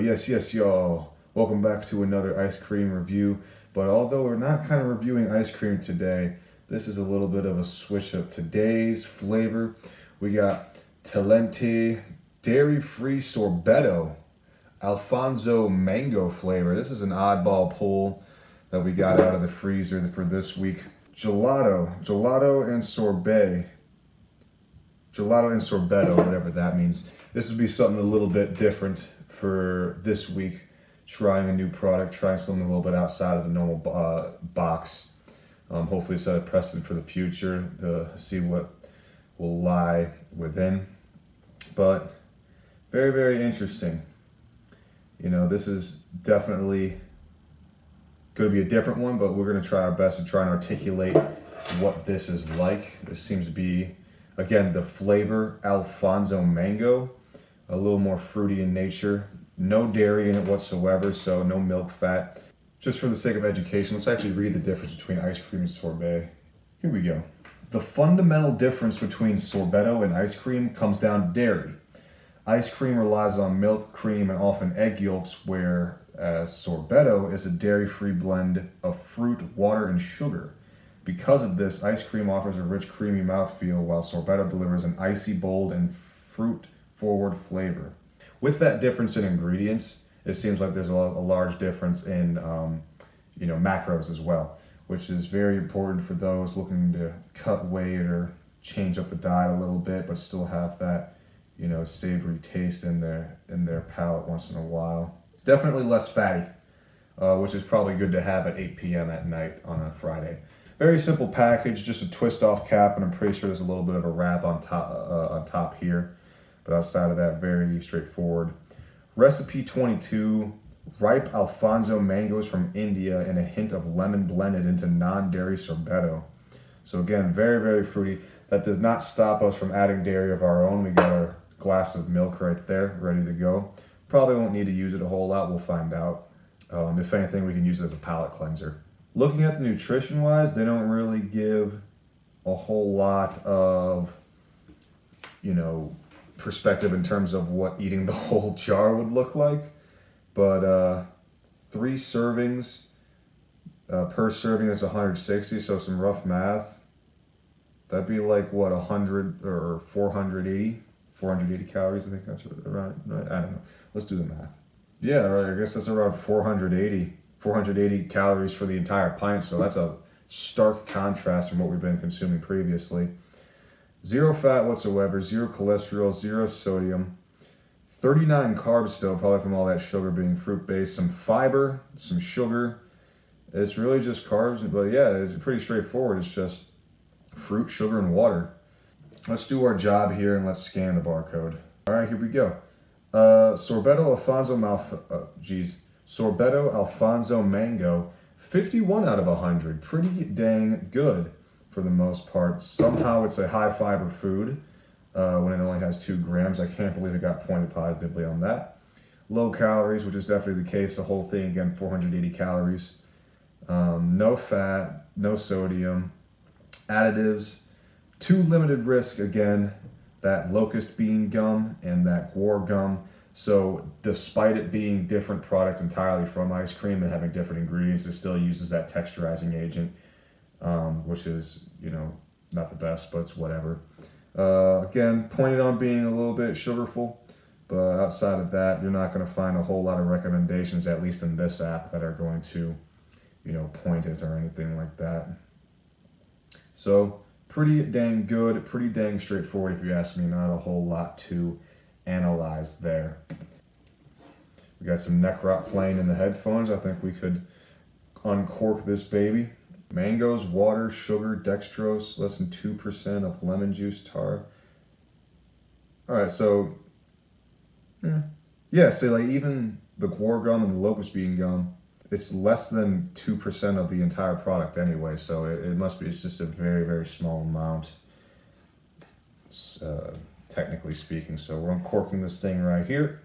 Yes, y'all. Welcome back to another ice cream review. But although we're not kind of reviewing ice cream today, this is a little bit of a switch up. Today's flavor, we got Talenti dairy-free sorbetto, Alphonso mango flavor. This is an oddball pull that we got out of the freezer for this week. Gelato and sorbetto, whatever that means. This would be something a little bit different for this week. Trying a new product, trying something a little bit outside of the normal box. Hopefully set a precedent for the future to see what will lie within. But very, very interesting. You know, this is definitely going to be a different one, but we're going to try our best to try and articulate what this is like. This seems to be, again, the flavor Alphonso mango, a little more fruity in nature. No dairy in it whatsoever, so no milk fat. Just for the sake of education, let's actually read the difference between ice cream and sorbet. Here we go. The fundamental difference between sorbetto and ice cream comes down to dairy. Ice cream relies on milk, cream, and often egg yolks, whereas sorbetto is a dairy-free blend of fruit, water, and sugar. Because of this, ice cream offers a rich, creamy mouthfeel, while sorbetto delivers an icy, bold, and fruit-forward flavor. With that difference in ingredients, it seems like there's a large difference in macros as well, which is very important for those looking to cut weight or change up the diet a little bit, but still have that savory taste in their palate once in a while. Definitely less fatty, which is probably good to have at 8 p.m. at night on a Friday. Very simple package, just a twist off cap, and I'm pretty sure there's a little bit of a wrap on top here. But outside of that, very straightforward. Recipe 22, ripe Alphonso mangoes from India and a hint of lemon blended into non-dairy sorbetto. So again, very, very fruity. That does not stop us from adding dairy of our own. We got our glass of milk right there, ready to go. Probably won't need to use it a whole lot, we'll find out. If anything, we can use it as a palate cleanser. Looking at the nutrition-wise, they don't really give a whole lot of, perspective in terms of what eating the whole jar would look like. But 3 servings, per serving is 160, so some rough math. That'd be like, what, 100 or 480 calories, I think that's around, right? I don't know. Let's do the math. Yeah, right, I guess that's around 480 calories for the entire pint, so that's a stark contrast from what we've been consuming previously. 0 fat whatsoever, 0 cholesterol, 0 sodium, 39 carbs still, probably from all that sugar being fruit-based, some fiber, some sugar. It's really just carbs, but yeah, it's pretty straightforward. It's just fruit, sugar, and water. Let's do our job here and let's scan the barcode. All right, here we go. Sorbetto Alphonso mango, 51 out of 100. Pretty dang good for the most part. Somehow it's a high fiber food when it only has 2 grams. I can't believe it got pointed positively on that. Low calories, which is definitely the case. The whole thing, again, 480 calories. No fat, no sodium. Additives, 2 limited risk, again, that locust bean gum and that guar gum. So despite it being different products entirely from ice cream and having different ingredients, it still uses that texturizing agent, which is, not the best, but it's whatever. Again, pointed on being a little bit sugarful, but outside of that, you're not going to find a whole lot of recommendations, at least in this app, that are going to, point it or anything like that. So pretty dang good, pretty dang straightforward if you ask me. Not a whole lot to analyze there. We got some neck rock playing in the headphones. I think we could uncork this baby. Mangoes, water, sugar, dextrose, less than 2% of lemon juice, tar. All right, so so like even the guar gum and the locust bean gum, it's less than 2% of the entire product anyway, so it must be, it's just a very, very small amount, technically speaking. So we're uncorking this thing right here.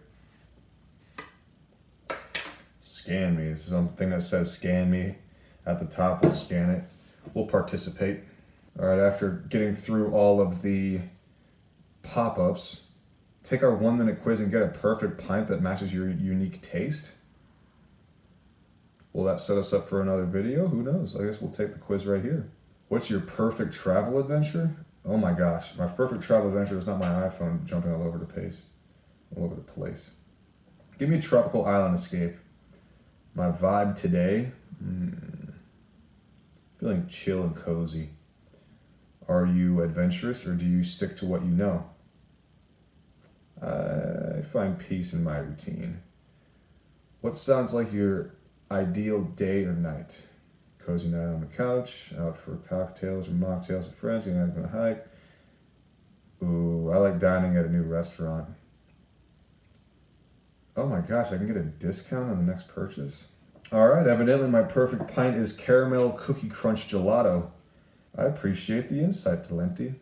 Scan me. This is something that says scan me at the top. We'll scan it. We'll participate. All right, after getting through all of the pop-ups, take our 1-minute quiz and get a perfect pint that matches your unique taste? Will that set us up for another video? Who knows? I guess we'll take the quiz right here. What's your perfect travel adventure? Oh my gosh, my perfect travel adventure is not my iPhone jumping all over the place. Give me a tropical island escape. My vibe today, feeling chill and cozy. Are you adventurous or do you stick to what you know? I find peace in my routine. What sounds like your ideal day or night? Cozy night on the couch, out for cocktails or mocktails with friends, getting out on a hike. Ooh, I like dining at a new restaurant. Oh my gosh, I can get a discount on the next purchase? All right, evidently my perfect pint is caramel cookie crunch gelato. I appreciate the insight, Talenti.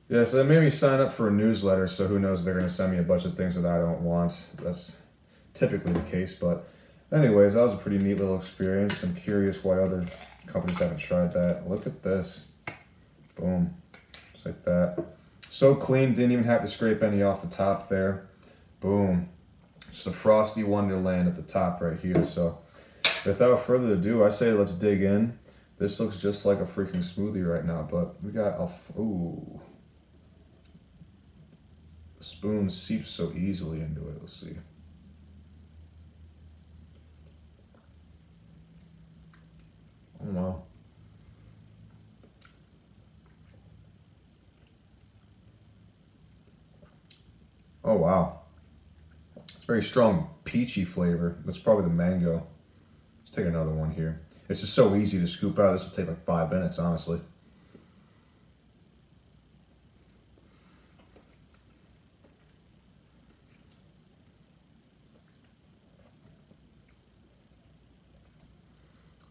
Yeah, so they made me sign up for a newsletter, so who knows, they're going to send me a bunch of things that I don't want. That's typically the case, but anyways, that was a pretty neat little experience. I'm curious why other companies haven't tried that. Look at this. Boom. Just like that. So clean, didn't even have to scrape any off the top there. Boom. Just a frosty wonderland at the top right here. So without further ado, I say let's dig in. This looks just like a freaking smoothie right now, but we got ooh. The spoon seeps so easily into it. Let's see. Oh wow. Oh wow. It's very strong peachy flavor. That's probably the mango. Let's take another one here. It's just so easy to scoop out. This will take like 5 minutes, honestly.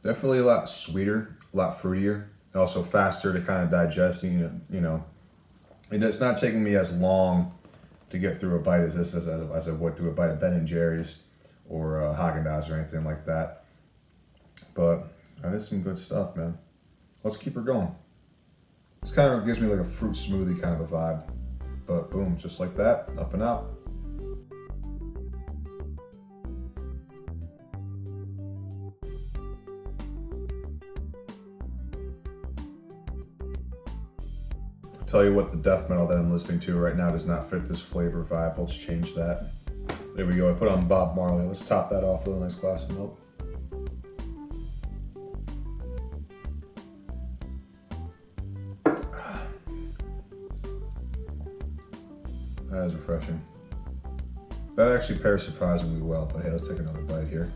Definitely a lot sweeter, a lot fruitier, and also faster to kind of digest. You know, and it's not taking me as long to get through a bite as this as I would through a bite of Ben and Jerry's or Haagen-Dazs or anything like that. But that is some good stuff, man. Let's keep her going. This kind of gives me like a fruit smoothie kind of a vibe. But boom, just like that, up and out. Tell you what, the death metal that I'm listening to right now does not fit this flavor vibe. Let's change that. There we go. I put on Bob Marley. Let's top that off with a nice glass of milk. That is refreshing. That actually pairs surprisingly well, but hey, let's take another bite here.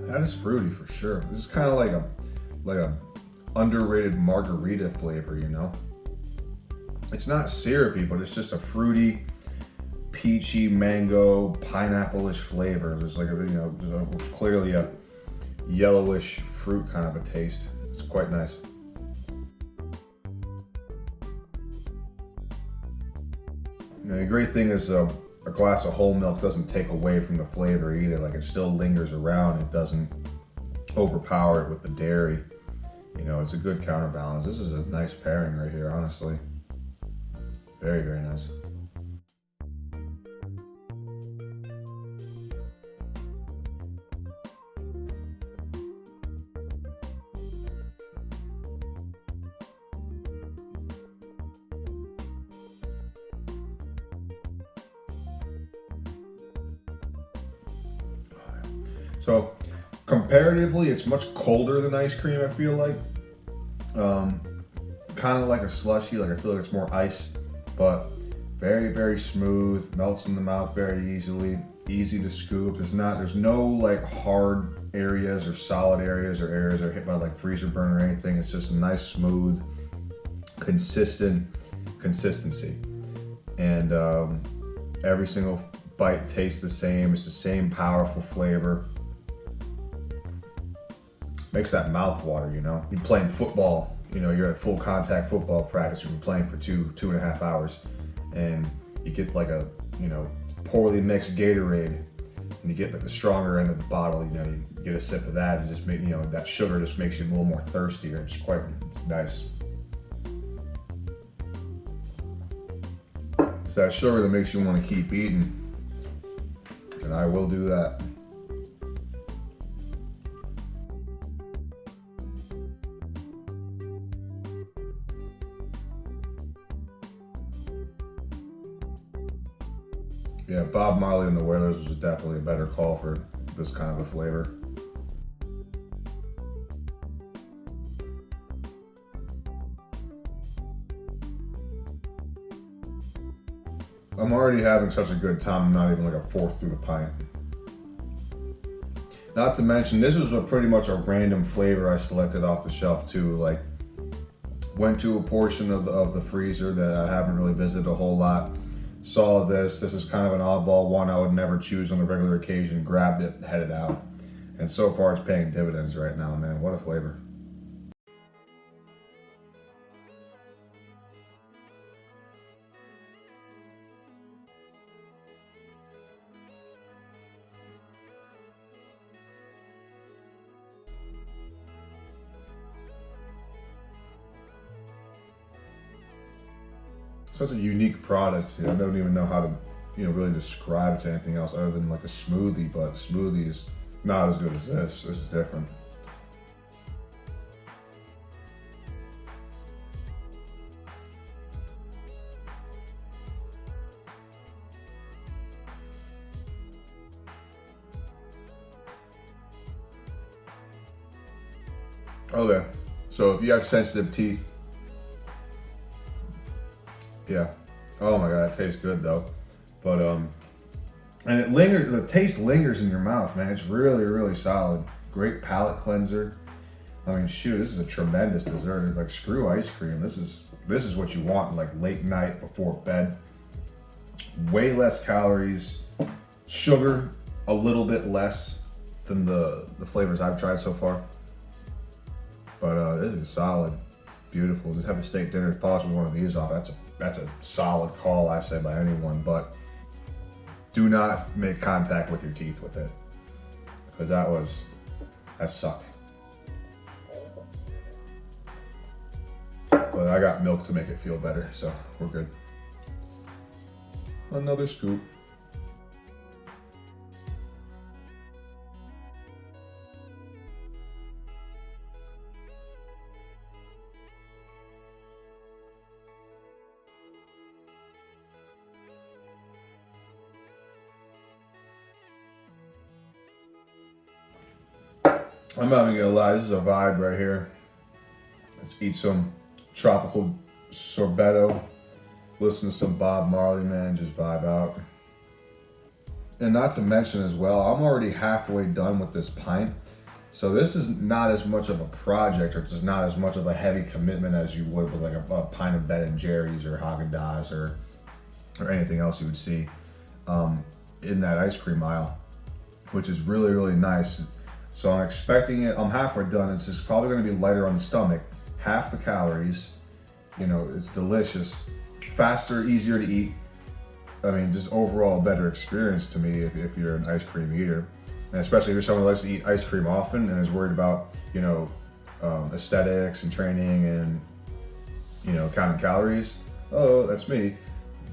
That is fruity for sure. This is kind of like a underrated margarita flavor, you know? It's not syrupy, but it's just a fruity, peachy, mango, pineapple-ish flavor. There's like clearly a yellowish fruit kind of a taste. It's quite nice. And the great thing is a glass of whole milk doesn't take away from the flavor either. Like, it still lingers around. It doesn't overpower it with the dairy. You know, it's a good counterbalance. This is a nice pairing right here, honestly. Very, very nice. So comparatively, it's much colder than ice cream, I feel like. Kind of like a slushy, like I feel like it's more ice, but very, very smooth, melts in the mouth very easily, easy to scoop. There's no like hard areas or solid areas or areas that are hit by like freezer burn or anything. It's just a nice, smooth, consistent consistency. And every single bite tastes the same. It's the same powerful flavor. Makes that mouth water, you know? You're playing football, you know, you're at full contact football practice, you've been playing for two and a half hours, and you get like a, you know, poorly mixed Gatorade, and you get like the stronger end of the bottle, you know, you get a sip of that, and just make, you know, that sugar just makes you a little more thirstier. It's nice. It's that sugar that makes you want to keep eating, and I will do that. Yeah, Bob Marley and the Wailers was definitely a better call for this kind of a flavor. I'm already having such a good time, I'm not even like a fourth through the pint. Not to mention, this was pretty much a random flavor I selected off the shelf too. Like, went to a portion of the freezer that I haven't really visited a whole lot. Saw this is kind of an oddball one I would never choose on the regular occasion, grabbed it, headed out. And so far it's paying dividends right now, man. What a flavor. Such a unique product. You know, I don't even know how to, you know, really describe it to anything else other than like a smoothie, but a smoothie is not as good as this. This is different. Okay, so if you have sensitive teeth, yeah. Oh my god, it tastes good though. But and it lingers. The taste lingers in your mouth, man. It's really, really solid. Great palate cleanser. I mean, shoot, this is a tremendous dessert. Like, screw ice cream. This is what you want, like late night before bed. Way less calories, sugar a little bit less than the flavors I've tried so far. But this is solid, beautiful. Just have a steak dinner, polish one of these off. That's a solid call, I say, by anyone. But do not make contact with your teeth with it, because that sucked. But I got milk to make it feel better, so we're good. Another scoop. I'm not even gonna lie, this is a vibe right here. Let's eat some tropical sorbetto, listen to some Bob Marley, man, just vibe out. And not to mention as well, I'm already halfway done with this pint. So this is not as much of a project, or it's not as much of a heavy commitment as you would with like a pint of Ben and Jerry's or Haagen-Dazs or anything else you would see in that ice cream aisle, which is really, really nice. So I'm expecting it, I'm halfway done. It's just probably gonna be lighter on the stomach, half the calories. You know, it's delicious, faster, easier to eat. I mean, just overall a better experience to me if you're an ice cream eater. And especially if you're someone who likes to eat ice cream often and is worried about, you know, aesthetics and training and, you know, counting calories. Oh, that's me.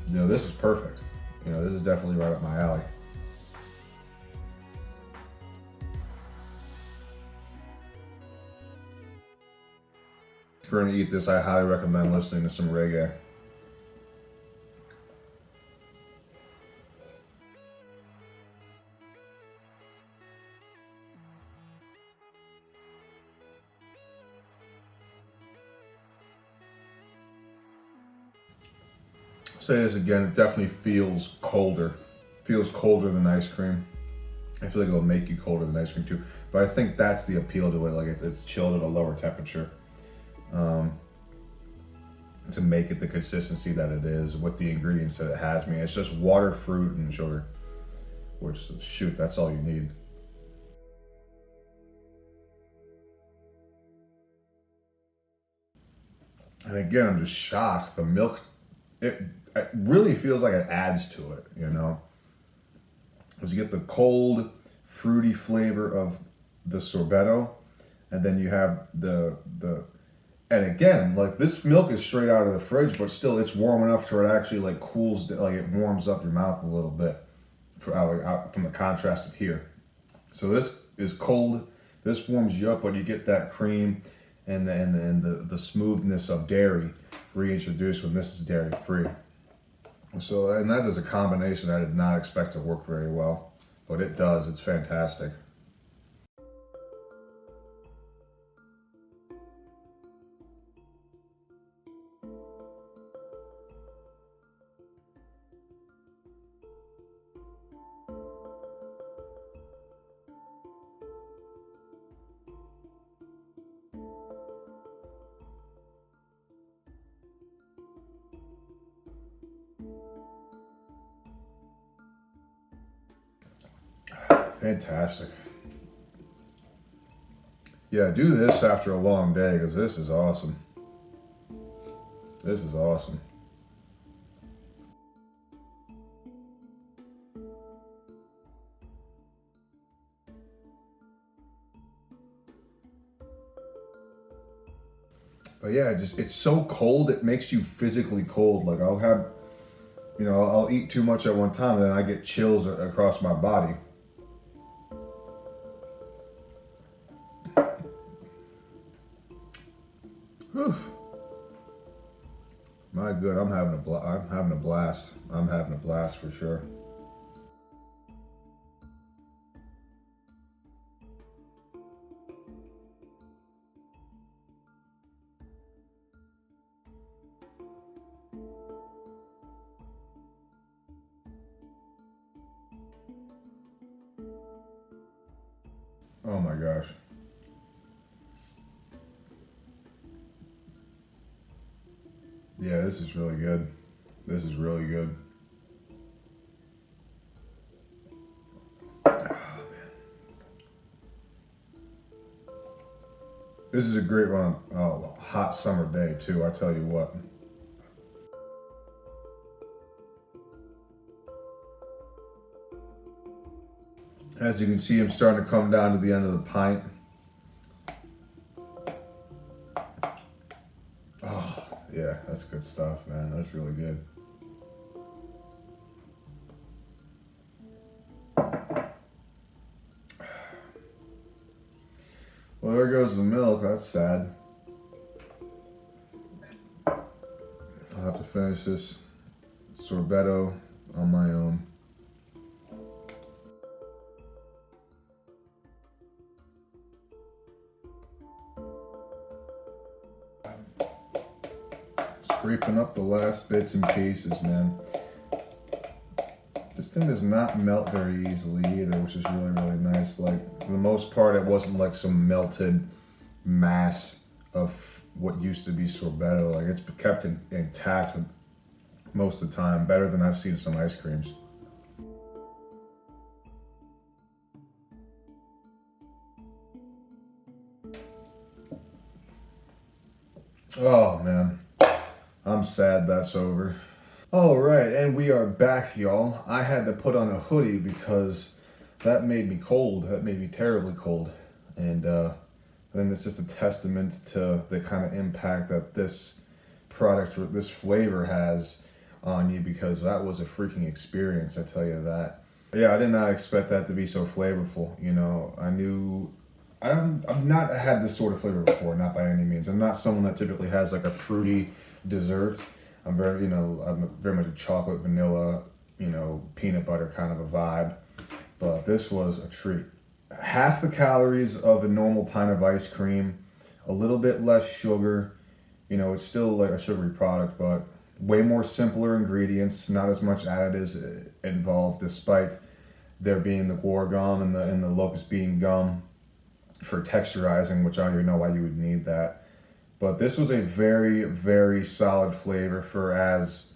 You know, this is perfect. You know, this is definitely right up my alley. If you're gonna eat this, I highly recommend listening to some reggae. Say this again, it definitely feels colder. Feels colder than ice cream. I feel like it'll make you colder than ice cream too. But I think that's the appeal to it. Like, it's chilled at a lower temperature. To make it the consistency that it is with the ingredients that it has. I mean, it's just water, fruit, and sugar. Which, shoot, that's all you need. And again, I'm just shocked. The milk, it really feels like it adds to it, you know? is you get the cold, fruity flavor of the sorbetto, and then you have the and again, like this milk is straight out of the fridge, but still it's warm enough to where it actually like cools, like it warms up your mouth a little bit for out from the contrast of here. So this is cold. This warms you up, but you get that cream and the smoothness of dairy reintroduced when this is dairy free. So and that is a combination I did not expect to work very well, but it does. It's fantastic. Fantastic. Yeah, do this after a long day because this is awesome. This is awesome. But yeah, just it's so cold it makes you physically cold. Like I'll have, I'll eat too much at one time and then I get chills across my body. Whew. My good, I'm having a blast. I'm having a blast for sure. Oh my gosh. Yeah, this is really good. This is really good. This is a great one. Hot summer day too. I tell you what. As you can see, I'm starting to come down to the end of the pint. Oh yeah, that's good stuff, man. That's really good. Well, there goes the milk. That's sad. I'll have to finish this sorbetto on my own. Scraping up the last bits and pieces, man. This thing does not melt very easily either, which is really, really nice. Like, for the most part, it wasn't like some melted mass of what used to be sorbetto. Like, it's kept intact most of the time, better than I've seen some ice creams. Oh, man. I'm sad that's over. All right, and we are back, y'all. I had to put on a hoodie because that made me cold. That made me terribly cold. And I think it's just a testament to the kind of impact that this product or this flavor has on you because that was a freaking experience, I tell you that. Yeah, I did not expect that to be so flavorful. I knew I've not had this sort of flavor before, not by any means. I'm not someone that typically has like a fruity dessert. I'm very much a chocolate, vanilla, peanut butter kind of a vibe. But this was a treat. Half the calories of a normal pint of ice cream, a little bit less sugar. It's still like a sugary product, but way more simpler ingredients, not as much additives involved, despite there being the guar gum and the locust bean gum for texturizing, which I don't even know why you would need that. But this was a very, very solid flavor for as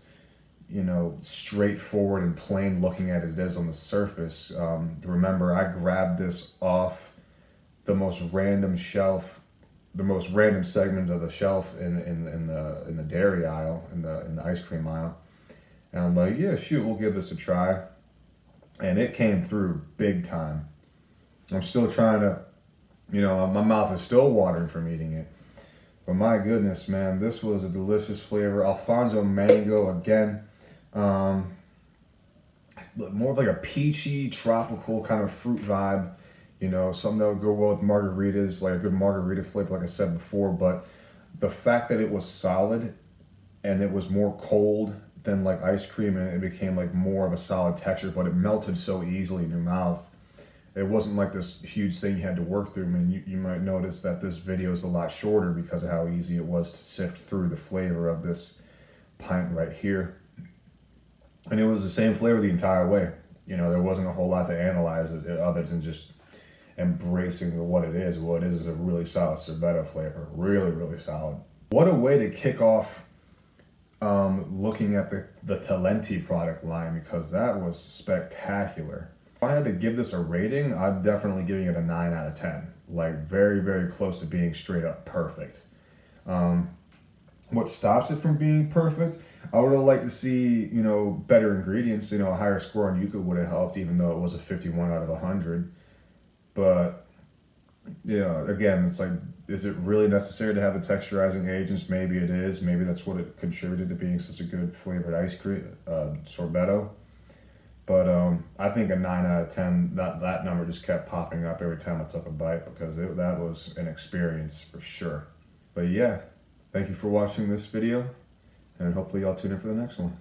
straightforward and plain looking at it is on the surface. Remember, I grabbed this off the most random shelf, the most random segment of the shelf in the dairy aisle, in the ice cream aisle, and I'm like, yeah, shoot, we'll give this a try. and it came through big time. I'm still trying to, my mouth is still watering from eating it. But my goodness, man, this was a delicious flavor. Alphonso mango again. Um, More of like a peachy, tropical kind of fruit vibe. Something that would go well with margaritas, like a good margarita flavor, like I said before. But the fact that it was solid and it was more cold than like ice cream, and it became like more of a solid texture, but it melted so easily in your mouth. It wasn't like this huge thing you had to work through. I mean, you might notice that this video is a lot shorter because of how easy it was to sift through the flavor of this pint right here. And it was the same flavor the entire way. There wasn't a whole lot to analyze it other than just embracing what it is. What it is a really solid Sorbetto flavor. Really, really solid. What a way to kick off looking at the Talenti product line, because that was spectacular. If I had to give this a rating, I'm definitely giving it a 9 out of 10. Like very, very close to being straight up perfect. What stops it from being perfect? I would have liked to see, better ingredients. A higher score on Yuka would have helped, even though it was a 51 out of 100. But, again, it's like, is it really necessary to have the texturizing agents? Maybe it is. Maybe that's what it contributed to being such a good flavored ice cream, sorbetto. But I think a 9 out of 10, that number just kept popping up every time I took a bite, because that was an experience for sure. But yeah, thank you for watching this video, and hopefully y'all tune in for the next one.